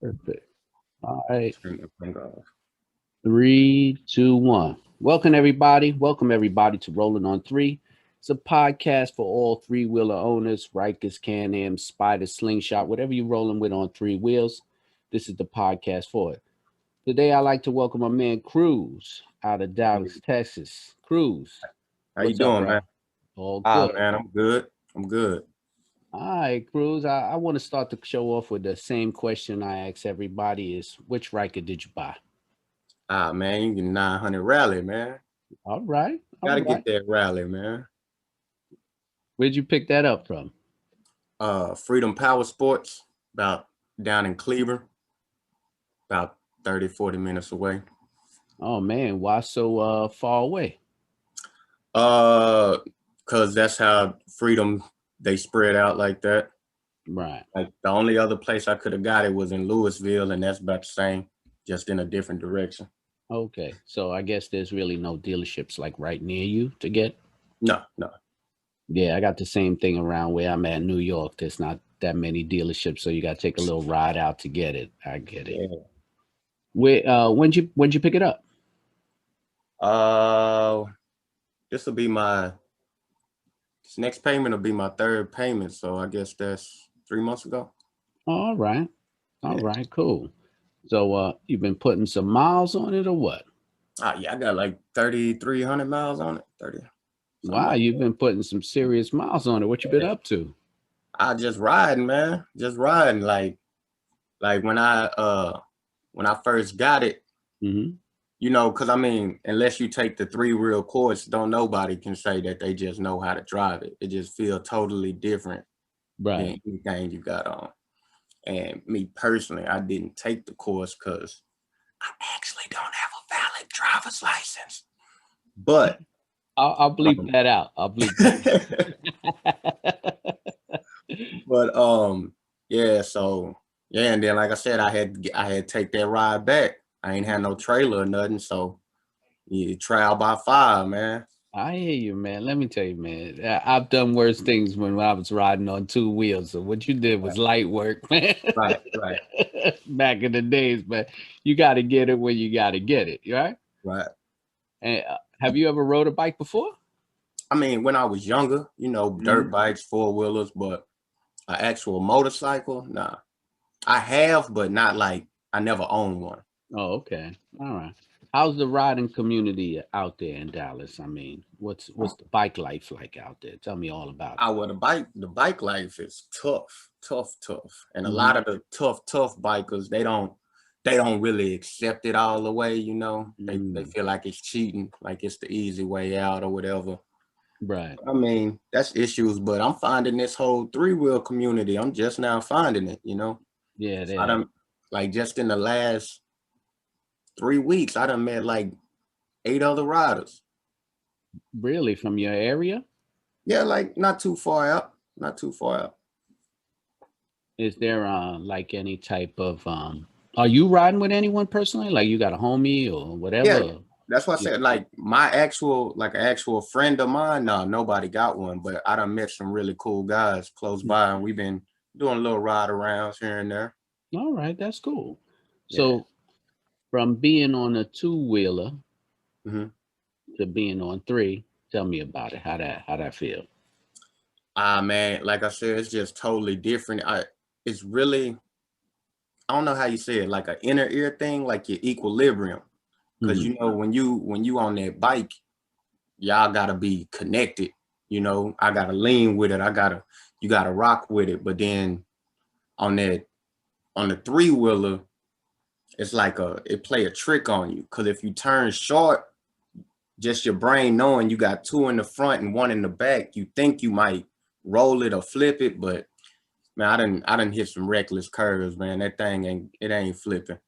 Perfect. All right. Turn the thing off. 3, 2, 1. Welcome everybody. Welcome everybody to Rolling on Three. It's a podcast for all three-wheeler owners, Rikers, Can Am, Spider, Slingshot, whatever you're rolling with on three wheels. This is the podcast for it. Today I like to welcome my man Cruz out of Dallas, Texas. Cruz, How you what's up, doing, man? bro? All Ah, good. man, I'm good. I'm good. All right, Cruz. I want to start the show off with the same question I ask everybody: is which Riker did you buy? Ah, man, you get 900 rally, man. All right, all Gotta right. get that rally, man. Where'd you pick that up from? Freedom Power Sports, about down in Cleveland, about 30, 40 minutes away. Oh man, why so far away? Uh, cause that's how Freedom they spread out like that. Right. Like the only other place I could have got it was in Louisville, and that's about the same, just in a different direction. Okay. So I guess there's really no dealerships like right near you to get. No, no. Yeah, I got the same thing around where I'm at, New York. There's not that many dealerships, so you got to take a little ride out to get it. I get it. Yeah. Where? When'd you pick it up? Uh, this will be my This next payment will be my third payment, so I guess that's 3 months ago. All right. All Yeah. right. Cool. So you've been putting some miles on it or what? Ah, yeah, I got like 3,300 miles on it. 30, something Wow, like you've that. been putting some serious miles on it. What you been Yeah. up to? I just riding, man. Just riding. Like when I first got it, Hmm. cause I mean, unless you take the three real course, don't nobody can say that they just know how to drive it. It just feels totally different Right. than anything you got on. And me personally, I didn't take the course because I actually don't have a valid driver's license. But I'll bleep um, that out. I'll bleep that. but yeah, so yeah, and then like I said, I had to take that ride back. I ain't had no trailer or nothing, so you trial by fire, man. I hear you, man. Let me tell you, man. I've done worse things when I was riding on two wheels. So what you did was light work, man. Right, right, Back in the days, but you got to get it when you got to get it, right? right. And have you ever rode a bike before? I mean, when I was younger, dirt Mhm. bikes, four wheelers, but an actual motorcycle, nah. I have, but not like I never owned one. Oh, okay. All right. How's the riding community out there in Dallas? I mean, what's the bike life like out there? Tell me all about it. I would the bike life is tough, tough, tough. And a Hmm. lot of the tough bikers, they don't really accept it all the way. They Mm, feel like it's cheating, like it's the easy way out or whatever. right. I mean, that's issues, but I'm finding this whole three-wheel community. I'm just now finding it. Yeah, I there. don't like just in the last 3 weeks, I done met like 8 other riders. Really, from your area? Yeah, like not too far out. Not too far out. Is there like any type of are you riding with anyone personally? Like you got a homie or Yeah, whatever? that's why I Yeah. said like an actual friend of mine. No, nobody got one, but I done met some really cool guys close by, and we've been doing a little ride arounds here and there. All right, that's cool. Yeah. So from being on a two wheeler Hmm. to being on three, tell me about it. How that feel? Ah, man, like I said, it's just totally different. It's really, I don't know how you say it, like an inner ear thing, like your equilibrium. Cause Hmm. when you on that bike, y'all gotta be connected. I gotta lean with it. You gotta rock with it. But then on that on the three wheeler, it's like it play a trick on you. Cause if you turn short, just your brain knowing you got two in the front and one in the back, you think you might roll it or flip it, but man, I didn't hit some reckless curves, man. That thing ain't flipping.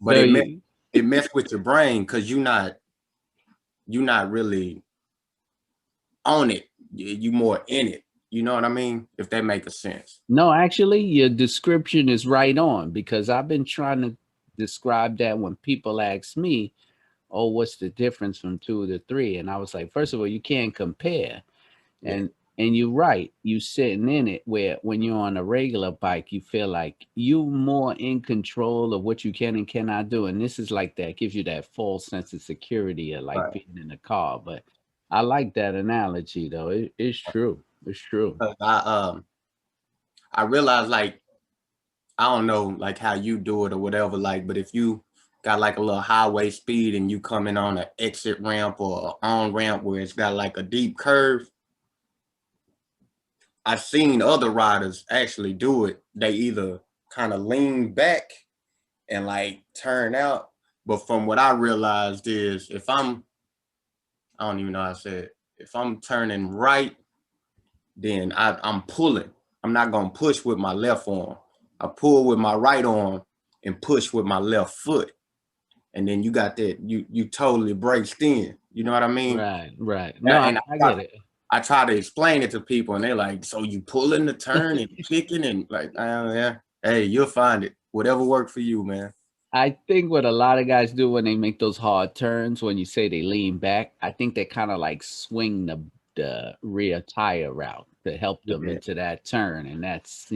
But So it mess you it mess with your brain because you not really on it. You more in it. You know what I mean? If that make a sense. No, actually, your description is right on because I've been trying to describe that when people ask me, "Oh, what's the difference from two to three?" And I was like, first of all, you can't compare, Yeah. and And you're right. You sitting in it where when you're on a regular bike, you feel like you more in control of what you can and cannot do. And this is like that, gives you that false sense of security of like Right. being in a car. But I like that analogy though. It's true. It's true. 'Cause I realized, like, I don't know like how you do it or whatever, like, but if you got like a little highway speed and you coming on an exit ramp or an on ramp where it's got like a deep curve, I've seen other riders actually do it. They either kind of lean back and like turn out. But from what I realized is I don't even know how I said, if I'm turning right, then I'm pulling. I'm not gonna push with my left arm. I pull with my right arm and push with my left foot. And then you got that, you totally braced in. You know what I mean? Right, right. No, And I get it. I try to explain it to people and they're like, so you pulling the turn and kicking and like, yeah. Hey, you'll find it. Whatever worked for you, man. I think what a lot of guys do when they make those hard turns, when you say they lean back, I think they kind of like swing the rear tire out to help them Yeah. into that turn, and that's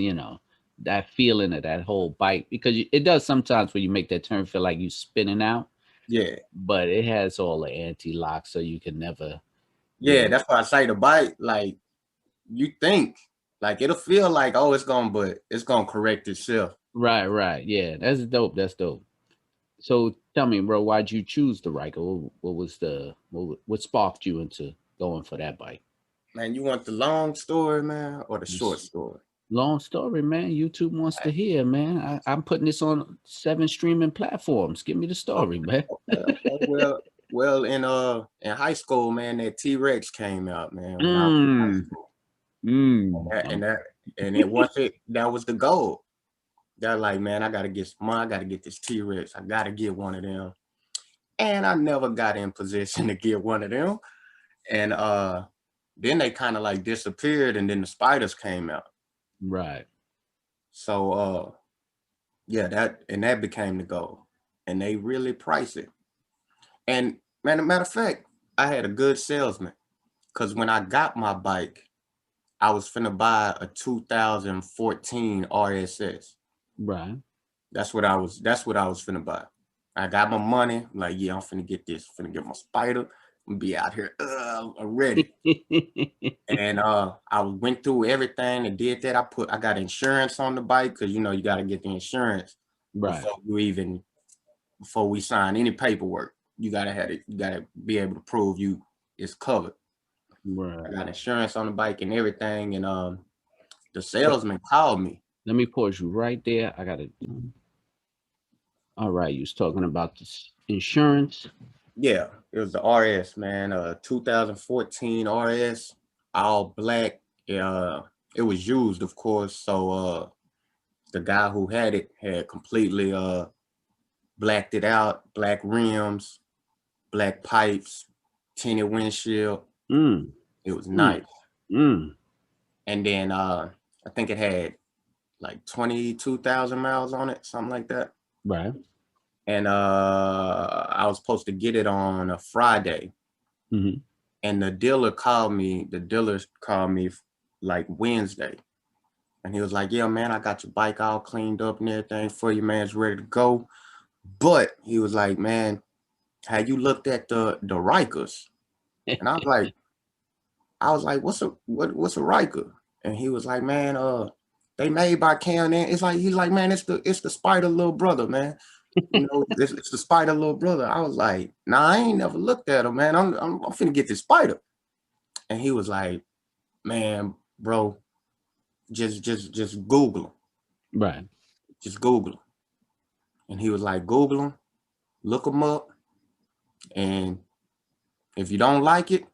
that feeling of that whole bike because it does sometimes when you make that turn feel like you spinning out, Yeah. but it has all the anti lock, so you can never, you Yeah. know. That's why I say the bike, like you think like it'll feel like, oh, but it's gonna correct itself. Right, right, yeah, that's dope. That's dope. So tell me, bro, why'd you choose the Ryker? What was what sparked you into going for that bike? Man, you want the long story, man, or the short This story? long story, man. YouTube wants to hear, man. I'm putting this on 7 streaming platforms. Give me the story, man. Okay. Well, in high school, man, that T-Rex came out, man, when I was in high Mm, school. mm. And that and it once it that was the goal. That like, man, I gotta get some money, I gotta get this T-Rex. I gotta get one of them. And I never got in position to get one of them. And then they kind of like disappeared and then the spiders came out. Right. So yeah, that became the goal. And they really priced it. And man, a matter of fact, I had a good salesman. Cause when I got my bike, I was finna buy a 2014 RSS. Right. That's what I was finna buy. I got my money. I'm like, yeah, I'm finna get this. Finna get my spider. I'm be out here ready. And I went through everything and did that. I got insurance on the bike because you know you gotta get the insurance Right. before before we sign any paperwork. You gotta have it, you gotta be able to prove you it's covered. I Right. got insurance on the bike and everything. And the So salesman called me. let me pause you right there. I gotta. All right, you was talking about this insurance. Yeah, it was the RS, man. 2014 RS, all black. It was used, of course. So the guy who had it had completely blacked it out, black rims, black pipes, tinted windshield. Mm, It was mm, nice. mm. And then I think it had like 22,000 miles on it, something like that. Right. And I was supposed to get it on a Friday. Mm-hmm. And the dealer called me like Wednesday. And he was like, yeah, man, I got your bike all cleaned up and everything for you, man. It's ready to go. But he was like, man, have you looked at the Rikers? And I was like, what's a Riker? And he was like, man, they made by Can Am. He's like, man, it's the Spider little brother, man. You know, it's the Spider little brother. I was like, nah, I ain't never looked at him, man. I'm finna get this Spider. And he was like, man, bro, just Google him. Right. Just Google him. And he was like, Google him, look him up, and if you don't like it,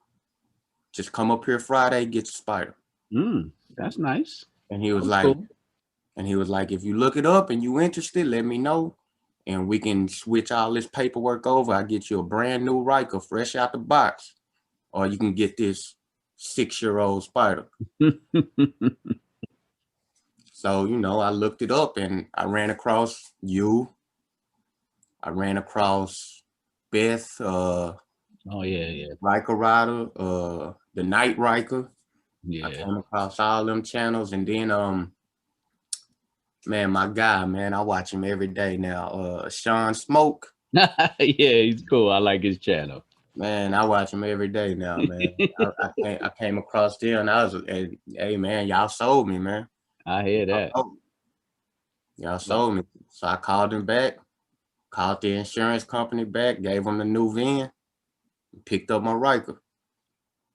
just come up here Friday, get your Spider. That's nice. And he That was was like, cool. if you look it up and you interested, let me know. And we can switch all this paperwork over. I get you a brand new Riker fresh out the box. Or you can get this 6-year-old Spider. So, you know, I looked it up and I ran across you. I ran across Beth, Oh yeah, yeah. Riker Rider, the Night Riker. I Yeah. came across all them channels, and then man, my guy, man, I watch him every day now. Sean Smoke, Yeah, he's cool. I like his channel. man, I watch him every day now, man. I came across there, and I was, hey man, y'all sold me, man. I hear Y'all that. sold me. Y'all Well, sold me. So I called him back, called the insurance company back, gave him the new VIN, picked up my Riker.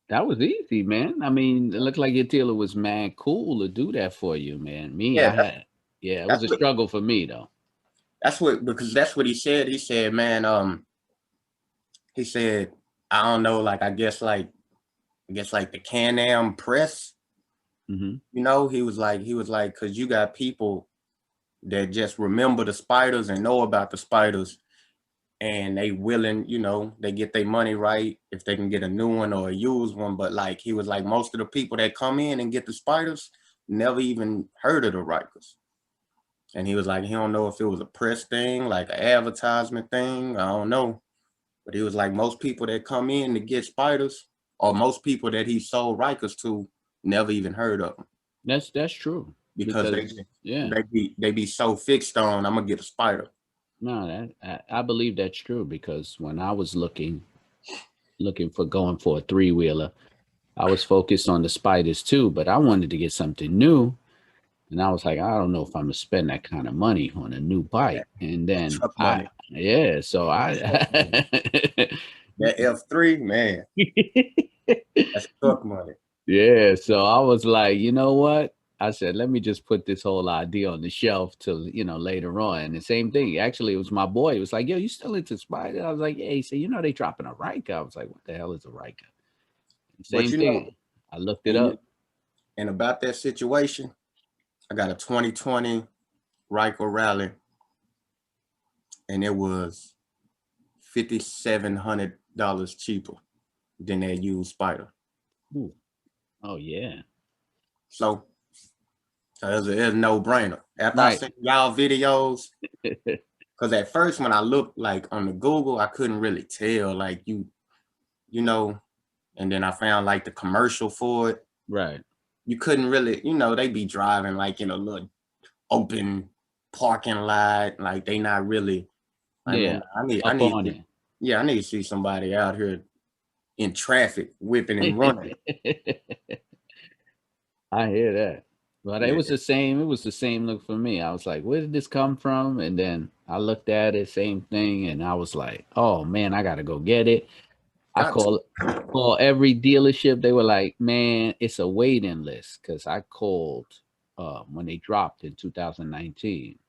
that was easy, man. I mean, it looked like your dealer was mad cool to do that for you, man. Me, Yeah, I had, yeah, it was that's a what struggle for me though. that's what because that's what he said. He said, man, he said, I don't know, like I guess like the Can Am press, Hmm. he was like, because you got people that just remember the spiders and know about the spiders, and they willing, they get their money right if they can get a new one or a used one. But like he was like, most of the people that come in and get the spiders never even heard of the Rikers. And he was like, he don't know if it was a press thing, like an advertisement thing. I don't know. But he was like, most people that come in to get spiders, or most people that he sold Rikers to, never even heard of them, That's true because they because yeah, they be so fixed on, I'm gonna get a spider. no, I believe that's true because when I was looking for going for a three wheeler, I was focused on the spiders too, but I wanted to get something new. And I was like, I don't know if I'm gonna spend that kind of money on a new bike. And then Truck money. yeah, so Truck money. That F3, man, that's truck money. yeah, so I was like, you know what? I said, let me just put this whole idea on the shelf till later on. And the same thing, actually, it was my boy. It was like, yo, you still into spider? I was like, yeah. He said, they dropping a Riker. I was like, what the hell is a Riker? But Same thing. I looked it and you up. and about that situation, I got a 2020 Ryko Rally, and it was $5,700 cheaper than that used Spider. Ooh. Oh yeah. So, it's a no brainer. After I Right. seen y'all videos, because at first when I looked like on the Google, I couldn't really tell, like you know, and then I found like the commercial for it. Right. You couldn't really, they be driving like in a little open parking lot, like they not really. I mean, Yeah. I Up need, on it. yeah, I need to see somebody out here in traffic whipping and running. I hear that. But it Yeah, was the same. It was the same look for me. I was like, where did this come from? And then I looked at it, same thing, and I was like, oh man, I gotta go get it. I got to. call every dealership. They were like, man, it's a waiting list because I called when they dropped in 2019.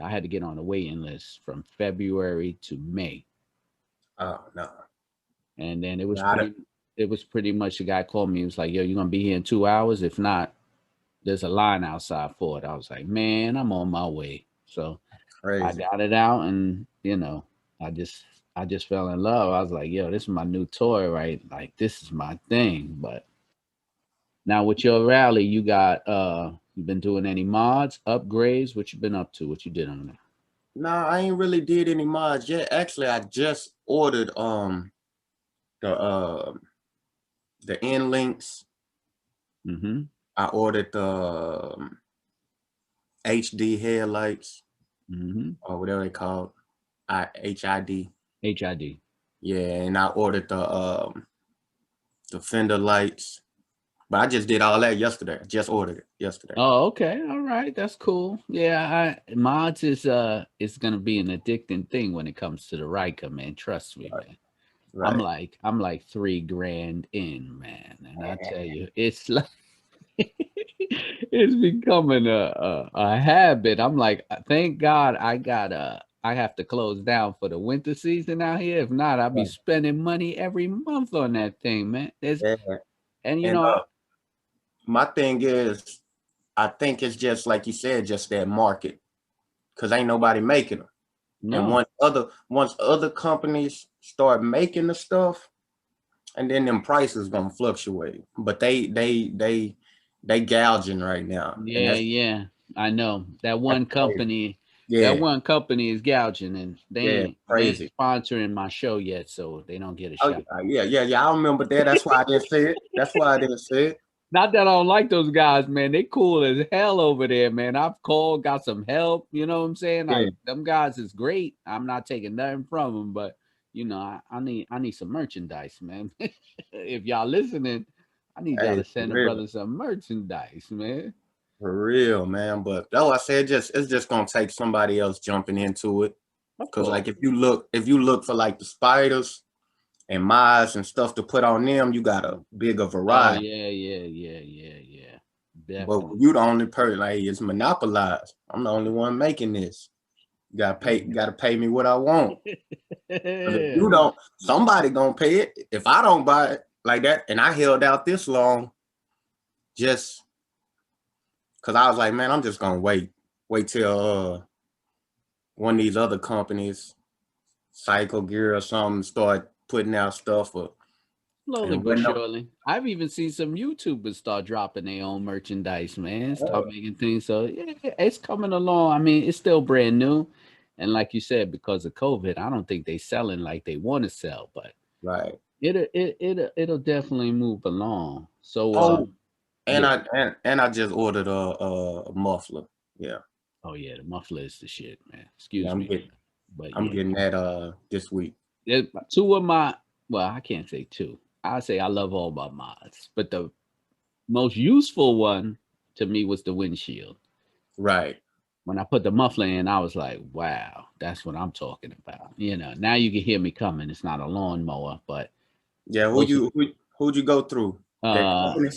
I had to get on a waiting list from February to May, Oh no, and then got it. it was pretty much the guy called me. He was like, yo, you're gonna be here in 2 hours. If not, there's a line outside for it. I was like, man, I'm on my way. So I Crazy. got it out, and I just I just fell in love. I was like, yo, this is my new toy, right? Like this is my thing. But now with your rally, you've been doing any mods, upgrades? What you been up to? What you did on that? Nah, I ain't really did any mods yet. Actually, I just ordered the uh the end links. Mm-hmm. I ordered the HD headlights, Mm-hmm. or whatever they called, HID. HID. Yeah, and I ordered the fender lights. But I just did all that yesterday. I just ordered it yesterday. Oh, okay. All right. That's cool. Yeah, I mods is gonna be an addicting thing when it comes to the Riker, man. Trust me, Right. man. Right. I'm like 3 grand in, man. And I tell you, it's like it's becoming a habit. I'm like, thank God I have to close down for the winter season out here. If not, I'll be Right. spending money every month on that thing, man. Yeah. And And I my thing is, I think it's just like you said, just that market, because ain't nobody making them. And no. once other companies start making the stuff, and then them prices gonna fluctuate. But they gouging right now, and Yeah, that's yeah. I know. that's crazy. That Yeah, one company is gouging and yeah, they ain't crazy. sponsoring my show yet, so they don't get a Oh shot. yeah, yeah, yeah, yeah. I remember that. That's why I didn't say it. That's why I didn't say it. Not that I don't like those guys, man. They cool as hell over there, man. I've called, got some help. You know what I'm saying? Yeah, Them guys is great. I'm not taking nothing from them, but I need some merchandise, man. If y'all listening, I need y'all hey, to send the brother some merchandise, man. for real, man. But though I said, it's just gonna take somebody else jumping into it. Of Cause course. like if you look for like the spiders and mice and stuff to put on them, you got a bigger Oh variety. yeah, yeah, yeah, yeah, yeah. But Definitely. you the only person, like, it's monopolized. I'm the only one making this. You gotta pay me what I want. But if you don't, somebody gonna pay it. If I don't buy it like that, and I held out this long, just because I was like, man, I'm just gonna wait till one of these other companies, Cycle Gear or something, start putting out stuff. Slowly And but when surely. I've even seen some YouTubers start dropping their own merchandise, man. Start making things. So yeah, it's coming along. I mean, it's still brand new. And like you said, because of COVID, I don't think they selling like they want to sell, but right. it'll definitely move along. So Oh, and yeah. I just ordered a muffler. Yeah, Oh yeah, the muffler is the shit, man. yeah, Excuse me, man. But I'm yeah. getting that this week. Two of my, well, I can't say two. I say I love all my mods, but the most useful one to me was the windshield. Right. When I put the muffler in, I was like, wow, that's what I'm talking about. Now you can hear me coming. It's not a lawnmower, but Yeah, those who'd you go through? That company?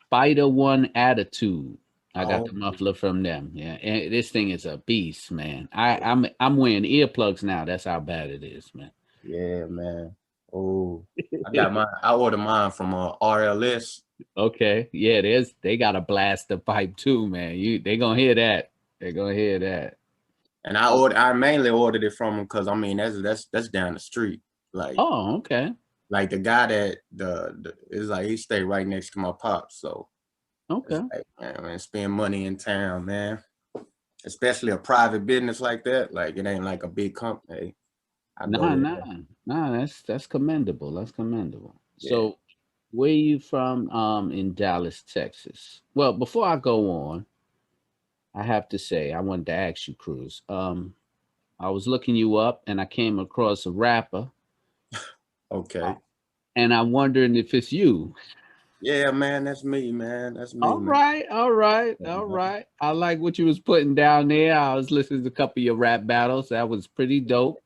Spider One Attitude. I got Oh, the muffler from them. Yeah, and this thing is a beast, man. I'm wearing earplugs now. That's how bad it is, man. yeah, man. Oh, I ordered mine from RLS. Okay, yeah, they got a blaster pipe too, man. They gonna hear that. They gonna hear that. And I mainly ordered it from them because I mean that's down the street. Like Oh, okay, like the guy that the is like he stayed right next to my pops. So it's okay. like, man, spend money in town, man. Especially a private business like that. Like it ain't like a big company. I Nah, go nah, there. nah. That's commendable. That's commendable. Yeah. So, where you from? In Dallas, Texas. Well, before I go on, I have to say I wanted to ask you, Cruz. I was looking you up, and I came across a rapper, uh, Okay. and I'm wondering if it's you. Yeah, man, that's me, man. That's me, All man. right, all right, all right. I like what you was putting down there. I was listening to a couple of your rap battles. That was pretty dope.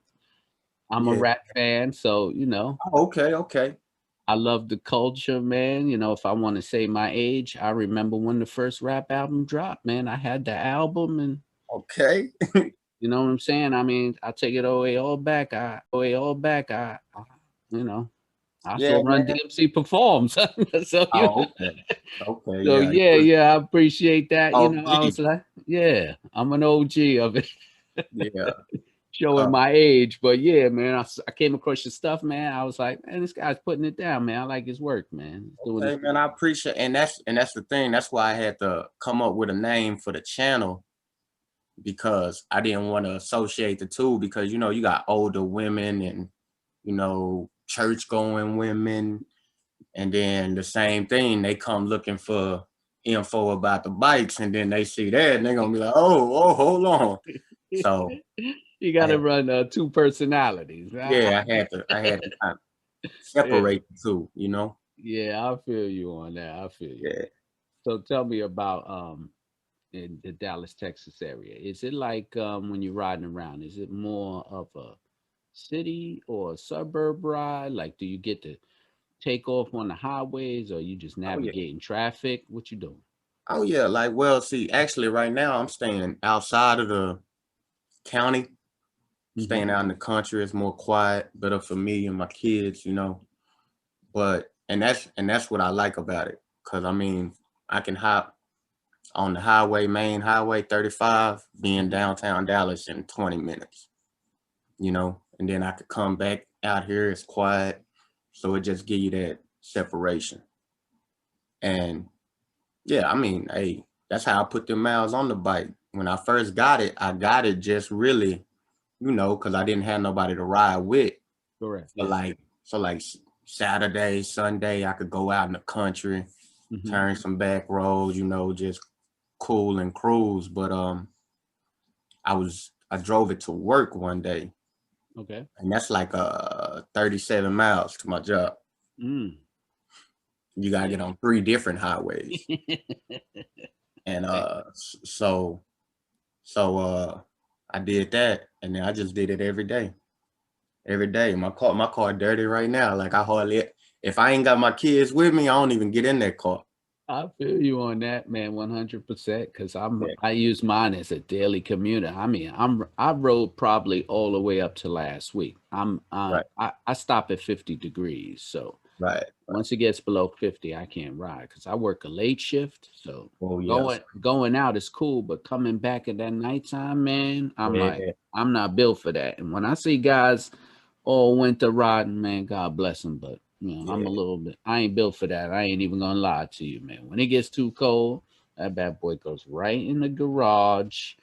I'm a Yeah. rap fan, so Oh, okay, okay. I love the culture, man. If I want to say my age, I remember when the first rap album dropped, man. I had the album, and Okay. you know what I'm saying? I mean, I take it away all back. You know, I Yeah, saw Run man. DMC perform. So, Oh, okay. Okay, so yeah. yeah, yeah, I appreciate that. I OG. was like, yeah, I'm an OG of it. Yeah. Showing Uh, my age, but yeah, man, I came across your stuff, man. I was like, man, this guy's putting it down, man. I like his work, man. He's doing his okay, man. thing. I appreciate, and that's the thing. That's why I had to come up with a name for the channel because I didn't want to associate the two because you got older women and church going women, and then the same thing they come looking for info about the bikes, and then they see that and they're gonna be like, oh, hold on. So You I got to had, run two personalities. yeah, I had to kind of Yeah, separate the two. yeah, I feel you on that. I feel you. Yeah. So tell me about in the Dallas, Texas area. Is it like when you're riding around? Is it more of a city or a suburb ride? Like, do you get to take off on the highways, or you just Oh yeah. navigating traffic? What you doing? Oh yeah. Like, well, see, actually, right now I'm staying outside of the county, Hmm. staying out in the country. It's more quiet, better for me and my kids. But and that's what I like about it, cause I mean, I can hop on the main highway 35, being Hmm. downtown Dallas in 20 minutes, and then I could come back out here. It's quiet, so it just give you that separation. And yeah, I mean, hey, that's how I put the miles on the bike. When I first got it, I got it just really, because I didn't have nobody to ride with. Correct. So Yeah. like, so like Saturday, Sunday, I could go out in the country, turn some back roads, you know, just cool and cruise. But I drove it to work one day. Okay. And that's like 37 miles to my job. Mm. You gotta get on 3 different highways. And so I did that, and then I just did it every day. Every day. My car dirty right now. Like I hardly, if I ain't got my kids with me, I don't even get in that car. I feel you on that, man, 100%. Because Yeah, I use mine as a daily commuter. I mean, I rode probably all the way up to last week. right, I stop at 50 degrees, so right. once it gets below 50, I can't ride because I work a late shift. So Oh yes. going out is cool, but coming back at that nighttime, man, I'm like, Yeah, I'm not built for that. And when I see guys all winter riding, man, God bless them. But I'm a yeah. little bit. I ain't built for that. I ain't even gonna lie to you, man. When it gets too cold, that bad boy goes right in the garage,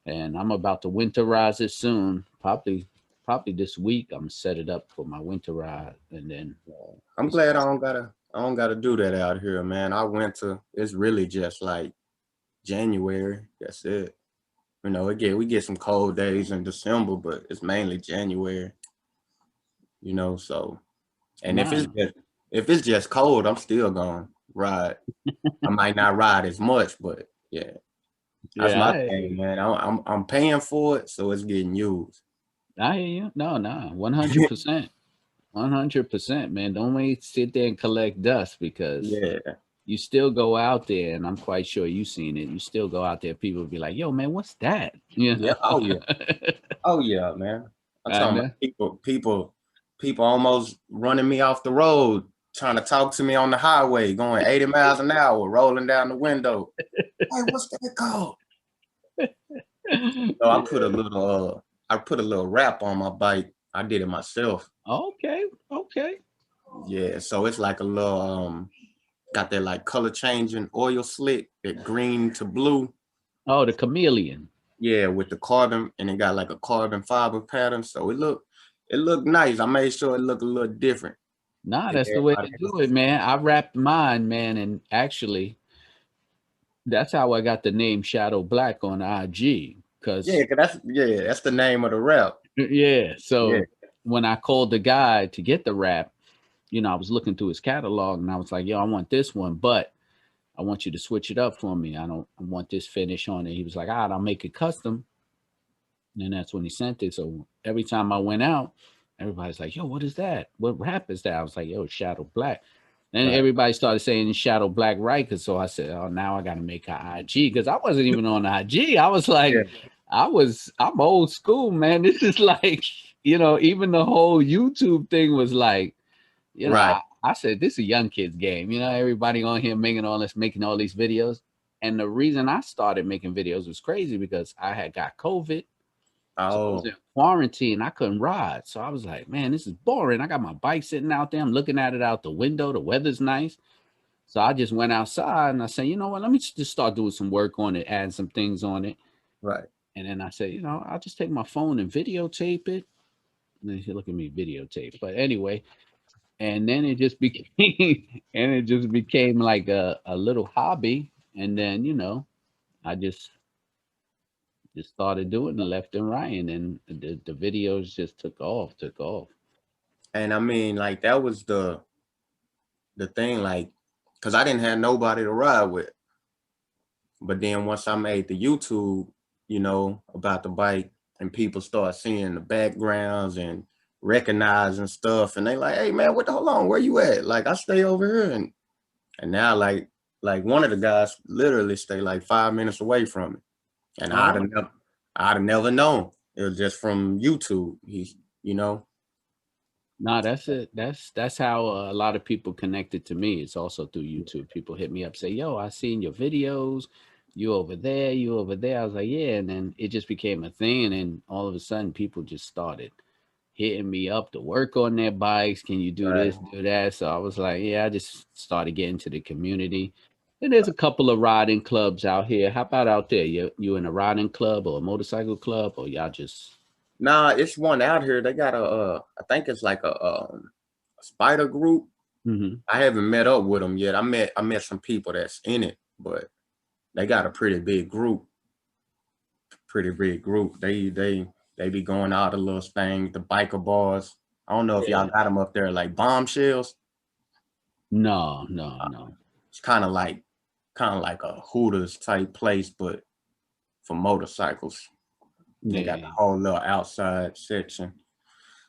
and I'm about to winterize it soon. Probably this week. I'm gonna set it up for my winter ride, and then I'm glad I don't gotta do that out here, man. Our winter it's really just like January. That's it. You know, we get some cold days in December, but it's mainly January. You know, so and nah. if it's just cold, I'm still gonna ride. I might not ride as much, but yeah, that's Yeah, my thing, man. I'm paying for it, so it's getting used. I hear you. No, no, 100%. 100%, man. Don't wait, sit there and collect dust because Yeah, you still go out there, and I'm quite sure you've seen it. You still go out there, people will be like, yo, man, what's that? You yeah, know? oh yeah, man. I'm I talking know. about people almost running me off the road, trying to talk to me on the highway, going 80 miles an hour, rolling down the window. Hey, what's that called? So I put a little wrap on my bike. I did it myself. Okay, okay. Yeah, so it's like a little got that like color changing oil slick, that green to blue. Oh, the chameleon. Yeah, with the carbon, and it got like a carbon fiber pattern. So it looked nice. I made sure it looked a little different Nah, than that's the way everybody to else. do it, man. I wrapped mine, man, and actually, that's how I got the name Shadow Black on IG. Yeah, Cause 'cause that's the name of the rap. yeah, Yeah, so when I called the guy to get the wrap, I was looking through his catalog and I was like, yo, I want this one, but I want you to switch it up for me. I want this finish on it. He was like, all right, I'll make it custom. And that's when he sent it. So every time I went out, everybody's like, yo, what is that? What rap is that? I was like, yo, Shadow Black. Then right. everybody started saying Shadow Black Ryker. So I said, oh, now I got to make an IG because I wasn't even on IG. I was like, Yeah, I'm old school, man. This is like, even the whole YouTube thing was like, right, I said this is a young kids game. Everybody on here making all these videos. And the reason I started making videos was crazy because I had got COVID. So I was oh, in quarantine. I couldn't ride. So I was like, man, this is boring. I got my bike sitting out there. I'm looking at it out the window. The weather's nice. So I just went outside and I said, you know what? Let me just start doing some work on it, add some things on it. right. And then I said, I'll just take my phone and videotape it. And then he look at me videotape. But anyway, and then it just became like a little hobby. And then, I just started doing it left and right. And then the videos just took off. And I mean, like that was the thing, like, cause I didn't have nobody to ride with. But then once I made the YouTube, about the bike, and people start seeing the backgrounds and recognizing stuff, and they like, hey man, what the hold on, where you at? Like I stay over here, and now like one of the guys literally stay like 5 minutes away from me, and Oh, I'd have never known. It was just from YouTube. He's no, that's it. That's how a lot of people connected to me. It's also through YouTube. People hit me up, say, "Yo, I seen your videos. You over there, you over there." I was like, "Yeah," and then it just became a thing, and all of a sudden, people just started hitting me up to work on their bikes. Can you do right. this, do that? So I was like, "Yeah." I just started getting to the community. And there's a couple of riding clubs out here. How about out there? You in a riding club or a motorcycle club, or y'all just Nah, it's one out here. They got I think it's like a spider group. Mm-hmm. I haven't met up with them yet. I met some people that's in it, but they got a pretty big group. Pretty big group. They be going out of little things, the biker bars. I don't know if y'all Yeah. got them up there like bombshells. No, no, Uh, no. It's kind of like a Hooters type place, but for motorcycles. They got the Yeah. whole little outside section.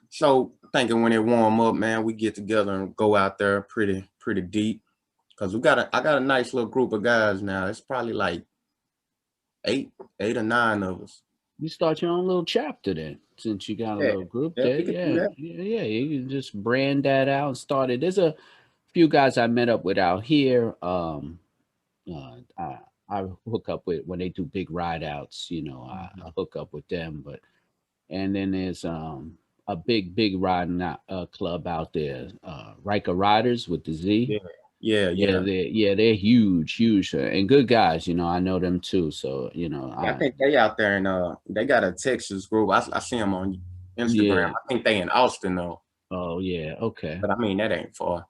So thinking when it warm up, man, we get together and go out there pretty deep. Cause I got a nice little group of guys now. It's probably like eight or nine of us. You start your own little chapter then, since you got a Yeah, little group yeah, there. we could do Yeah, that. yeah, yeah. You can just brand that out and start it. There's a few guys I met up with out here. I hook up with when they do big ride outs. I hook up with them. But and then there's a big riding out, club out there, Riker Riders with the Z. Yeah, yeah, Yeah, yeah. they're huge, huge, and good guys. I know them too. So Yeah, I think they out there and they got a Texas group. I see them on Instagram. yeah. I think they in Austin though, Oh yeah, okay. but I mean that ain't far.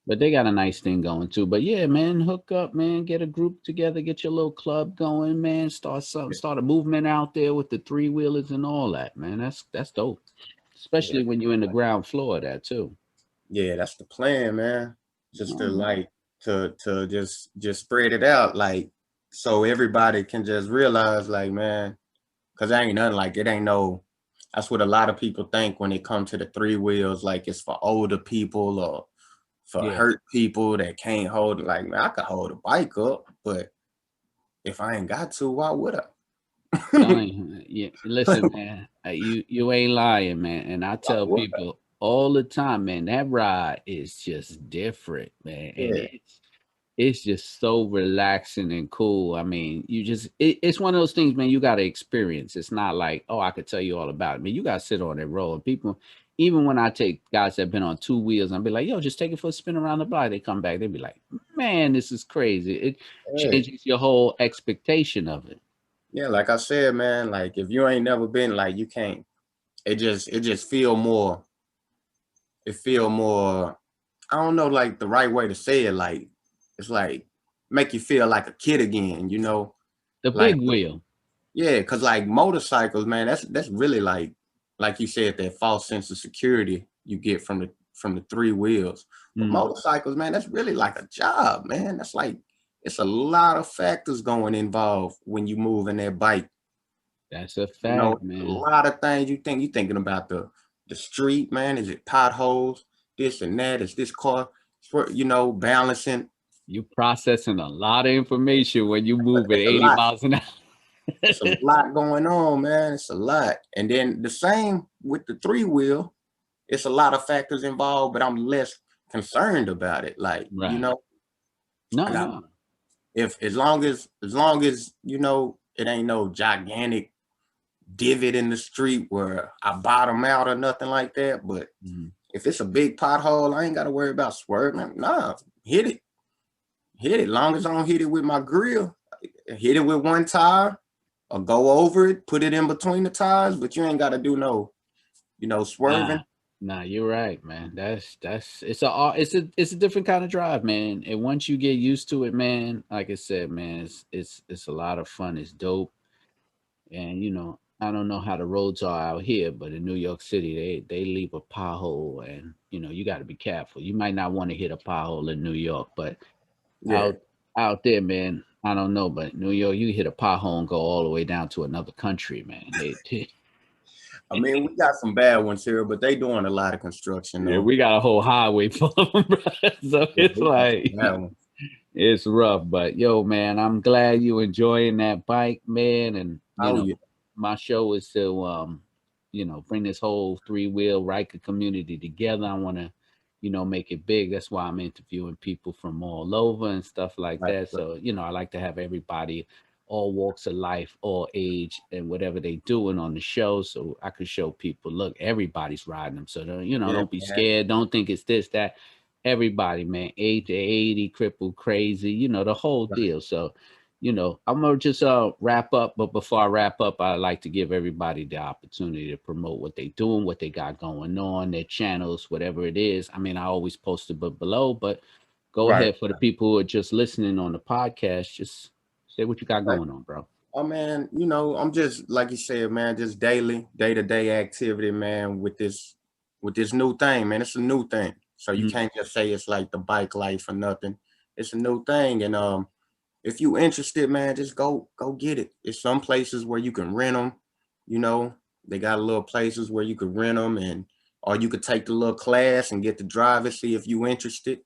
But they got a nice thing going too. But yeah, man, hook up, man, get a group together, get your little club going, man. Start something, start a movement out there with the three wheelers and all that, man. That's dope. Yeah, Especially when you're in the ground floor of that too. yeah, that's the plan, man. Just to Mhm. like to just spread it out, like so everybody can just realize, like, man, because ain't nothing like it ain't no. That's what a lot of people think when it comes to the three wheels, like it's for older people or for Yeah. hurt people that can't hold it. Like, man, I could hold a bike up, but if I ain't got to, why would I? Telling you, yeah. Listen, man, you ain't lying, man. And I Why tell would people all the time, man, that ride is just different, man, I? and Yeah, it's just so relaxing and cool. I mean, it's one of those things, man, you got to experience. It's not like, oh, I could tell you all about it. Man, you got to sit on that road. And people, even when I take guys that have been on two wheels, I'll be like, yo, just take it for a spin around the block. They come back, they be like, man, this is crazy. It yeah, changes your whole expectation of it. yeah. Like I said, man, like if you ain't never been, like you can't. It just feel more. It feel more. I don't know, like the right way to say it. Like it's like make you feel like a kid again. The Like big wheel. yeah, cause like motorcycles, man, that's really like you said, that false sense of security you get from the three wheels. But Mm, motorcycles, man, that's really like a job, man. That's like it's a lot of factors going involved when you move in that bike. that's a You know, fact, a man. lot of things you thinking about the street, man. Is it potholes? This and that? Is this car? Balancing. You processing a lot of information when you move at It's a 80 lot. miles an It's a hour. lot going on, man. It's a lot. And then the same with the three wheel. It's a lot of factors involved, but I'm less concerned about it. Like, Right. I No, got no. if as long as it ain't no gigantic divot in the street where I bottom out or nothing like that. But Mhm. if it's a big pothole, I ain't gotta worry about swerving. Nah, hit it. Hit it. Long as I don't hit it with my grill. Hit it with one tire or go over it, put it in between the tires, but you ain't gotta do no, Nah, swerving. nah, you're right, man. That's it's a different kind of drive, man. And once you get used to it, man, like I said, man, it's a lot of fun. It's dope. And I don't know how the roads are out here, but in New York City, they leave a pothole, and you got to be careful. You might not want to hit a pothole in New York, but Yeah. out out there, man, I don't know, but New York, you hit a pothole and go all the way down to another country, man. I mean, we got some bad ones here, but they doing a lot of construction Yeah, though. we got a whole highway full of them, bro. So Yeah, it's we got some like bad ones. it's rough. But yo, man, I'm glad you enjoying that bike, man. And Oh yeah, my show is to bring this whole three-wheel Riker community together. I want to, make it big. That's why I'm interviewing people from all over and stuff like right, that. right. So, I like to have everybody, all walks of life, all age, and whatever they doing on the show, so I could show people, look, everybody's riding them. So Yeah, don't be man. scared. Don't think it's this, that. Everybody, man, age to 80, crippled, crazy, the whole Right. deal. So, you know, I'm gonna just wrap up. But before I wrap up, I like to give everybody the opportunity to promote what they doing, what they got going on, their channels, whatever it is. I mean, I always post it below, but go Right. ahead for the people who are just listening on the podcast. Just say what you got Right. going on, bro. Oh man, I'm just like you said, man, just daily, day-to-day activity, man, with this new thing, man. It's a new thing. So you Mhm. can't just say it's like the bike life or nothing. It's a new thing. And if you interested, man, just go get it. It's some places where you can rent them, you know. They got little places where you could rent them, and or you could take the little class and get to drive it, see if you interested.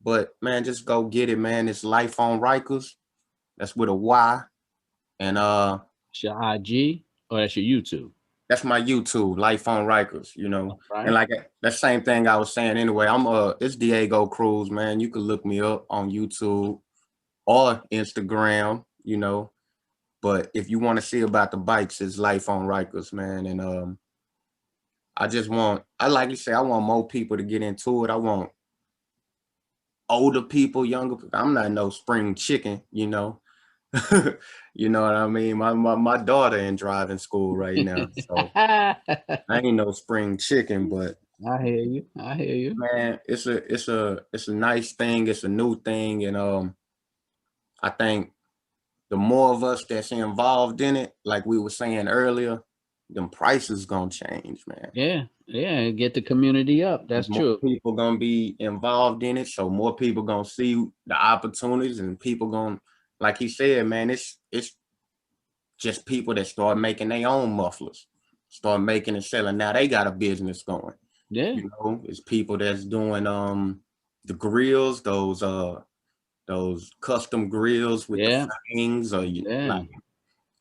But man, just go get it, man. It's Life on Rikers. That's with a Y. And It's your IG or that's your YouTube. that's my YouTube, Life on Rikers, All And right. like that same thing I was saying anyway, it's Diego Cruz, man. You can look me up on YouTube or Instagram, But if you want to see about the bikes, it's Life on Rikers, man. And I like to say, I want more people to get into it. I want older people, younger people. I'm not no spring chicken, You know what I mean? My daughter in driving school right now, so I ain't no spring chicken, but I hear you. I hear you. man, it's a nice thing. It's a new thing, and I think the more of us that's involved in it, like we were saying earlier, them prices gonna change, man. Yeah, yeah. Get the community up. That's More true. people gonna be involved in it, so more people gonna see the opportunities, and people gonna, like he said, man, it's just people that start making their own mufflers, start making and selling. Now they got a business going. Yeah, It's people that's doing the grills, those custom grills with the yeah, fangs, or yeah. like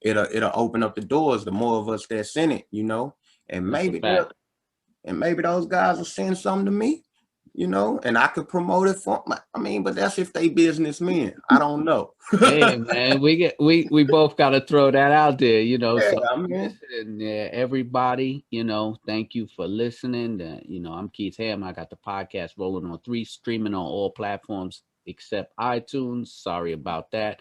it'll open up the doors. The more of us that's in it, and That's a maybe fact. those guys will send something to me, and I could promote it for. I mean, but that's if they businessmen. I don't know. Hey man, we both got to throw that out there, you know. Yeah, So I mean, listen, yeah, everybody, you know, thank you for listening. I'm Keith Ham. I got the podcast rolling on 3, streaming on all platforms except iTunes. Sorry about that.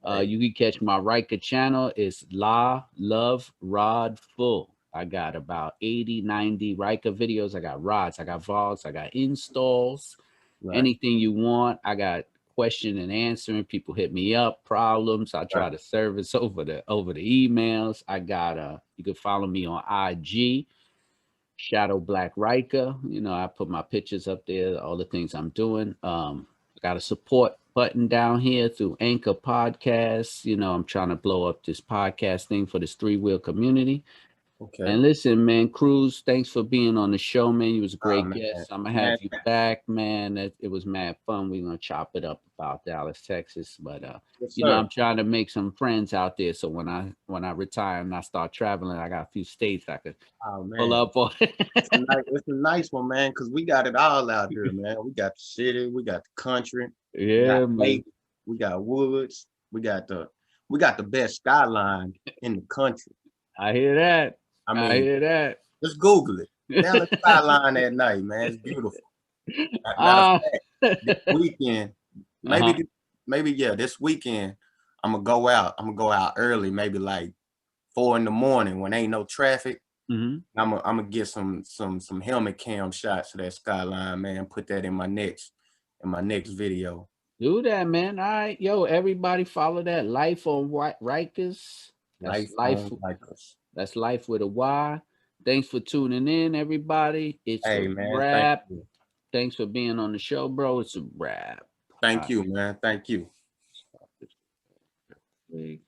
hey, You can catch my Riker channel. It's La Love Rod Full. I got about 80, 90 Riker videos. I got rods, I got vlogs, I got installs, right, anything you want. I got question and answering. People hit me up, problems. I right, try to service over the emails. I got you can follow me on IG, Shadow Black Riker. You know, I put my pictures up there, all the things I'm doing. I got a support button down here through Anchor Podcasts. You know, I'm trying to blow up this podcast thing for this 3 wheel community. okay. And listen, man, Cruz, thanks for being on the show, man. You was a Oh great guest. I'm gonna man, have you back, man. It was mad fun. We're gonna chop it up about Dallas, Texas. But yes, you know, sir. I'm trying to make some friends out there. So when I retire and I start traveling, I got a few states I could Oh pull man. up on. It's a nice one, man, because we got it all out here, man. We got the city, we got the country, we got Yeah, man. lake, we got woods, we got the best skyline in the country. I hear that. I I mean, hear that. just Google it. Dallas skyline at night, man. It's beautiful. Matter of Ah. fact, this weekend, maybe Uh-huh. th- maybe yeah, this weekend I'm gonna go out. I'm gonna go out early, maybe like 4 in the morning when ain't no traffic. Hmm. I'm gonna get some helmet cam shots of that skyline, man. Put that in my next video. Do that, man. All right, yo, everybody follow that Life on Rikers. That's Life life. on Rikers. That's life with a Y. Thanks for tuning in, everybody. It's a Hey man, thank wrap. you. Thanks for being on the show, bro. It's a wrap. Thank you, man. Thank you. All right.